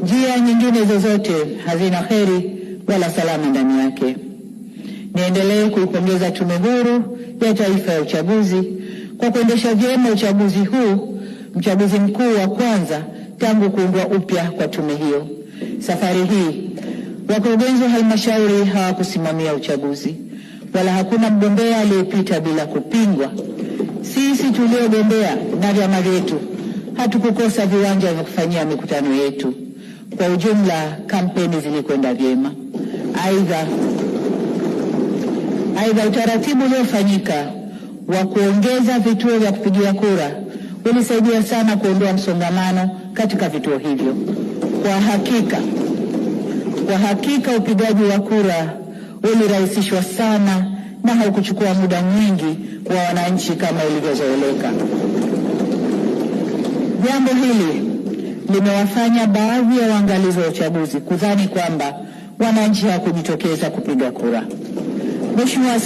Njia nyingine zozote hazina kheri wala salama ndani yake. Niendelee kuipongeza Tume Huru ya Taifa ya Uchaguzi kwa kuendesha vyema uchaguzi huu, mchaguzi mkuu wa kwanza tangu kuundwa upya kwa tume hiyo. Safari hii wakurugenzi wa halmashauri hawakusimamia uchaguzi, wala hakuna mgombea aliyepita bila kupingwa. Sisi tuliogombea na vyama vyetu hatukukosa viwanja vya kufanyia mikutano yetu. Kwa ujumla, kampeni zilikwenda vyema. Aidha, utaratibu uliofanyika wa kuongeza vituo vya kupigia kura ulisaidia sana kuondoa msongamano katika vituo hivyo. Kwa hakika upigaji wa kura ulirahisishwa sana na haukuchukua muda mwingi wa wananchi kama ilivyozoeleka. Jambo hili limewafanya baadhi ya waangalizi wa uchaguzi kudhani kwamba wananchi hawakujitokeza kupiga kura. Mheshimiwa